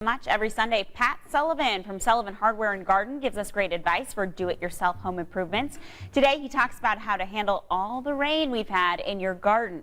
Much every Sunday, Pat Sullivan from Sullivan Hardware and Garden gives us great advice for do-it-yourself home improvements. Today he talks about how to handle all the rain we've had in your garden.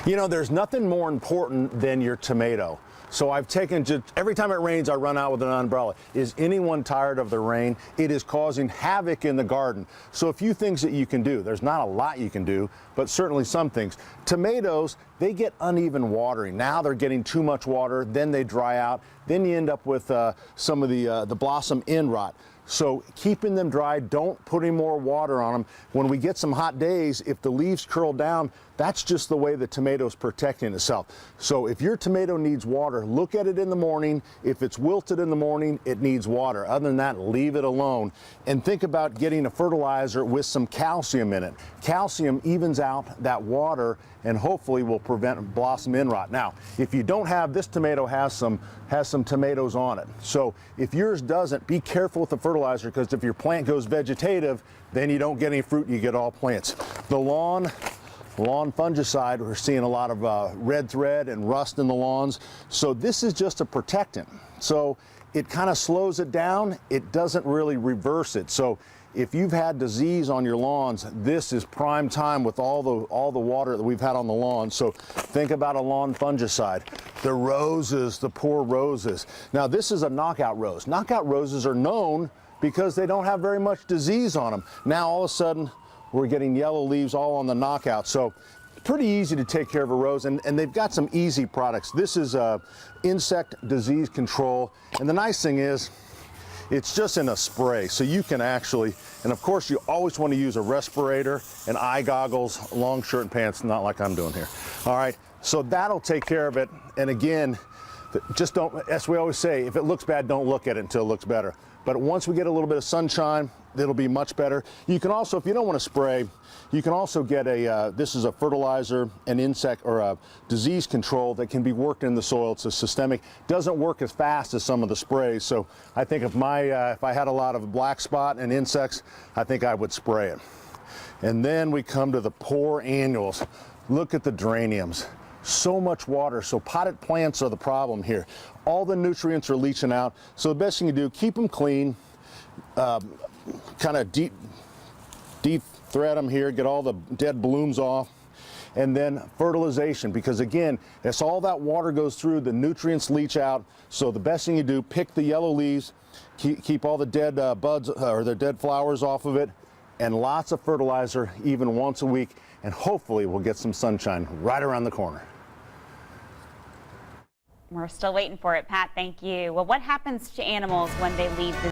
You know, there's nothing more important than your tomato. So I've taken just every time it rains, I run out with an umbrella. Is anyone tired of the rain? It is causing havoc in the garden. So a few things that you can do. There's not a lot you can do, but certainly some things. Tomatoes, they get uneven watering. Now they're getting too much water, then they dry out. Then you end up with some of the blossom end rot. So keeping them dry, don't put any more water on them. When we get some hot days, if the leaves curl down, that's just the way the tomato's protecting itself. So if your tomato needs water, look at it in the morning. If it's wilted in the morning, it needs water. Other than that, leave it alone. And think about getting a fertilizer with some calcium in it. Calcium evens out that water and hopefully will prevent blossom end rot. Now, if you don't have, this tomato has some tomatoes on it. So if yours doesn't, be careful with the fertilizer, because if your plant goes vegetative, then you don't get any fruit, you get all plants. The lawn fungicide, we're seeing a lot of red thread and rust in the lawns. So this is just a protectant. So it kind of slows it down. It doesn't really reverse it. So if you've had disease on your lawns, this is prime time with all the water that we've had on the lawn. So think about a lawn fungicide. The roses, the poor roses. Now this is a knockout rose. Knockout roses are known because they don't have very much disease on them. Now all of a sudden we're getting yellow leaves all on the knockout. So pretty easy to take care of a rose, and they've got some easy products. This is insect disease control, and the nice thing is it's just in a spray, so you can actually, and of course you always want to use a respirator and eye goggles, long shirt and pants, not like I'm doing here. All right, so that'll take care of it. And again, just don't, as we always say, if it looks bad, don't look at it until it looks better. But once we get a little bit of sunshine, it'll be much better. You can also, if you don't want to spray, you can also get this is a fertilizer, an insect or a disease control that can be worked in the soil. It's a systemic, doesn't work as fast as some of the sprays. So I think if I had a lot of black spot and insects, I think I would spray it. And then we come to the poor annuals. Look at the geraniums. So much water, so potted plants are the problem here. All the nutrients are leaching out. So the best thing you do, keep them clean, kind of deep thread them here, get all the dead blooms off, and then fertilization, because again, as all that water goes through, the nutrients leach out. So the best thing you do, pick the yellow leaves, keep all the dead buds or the dead flowers off of it, and lots of fertilizer even once a week, and hopefully we'll get some sunshine right around the corner. We're still waiting for it, Pat. Thank you. Well, what happens to animals when they leave the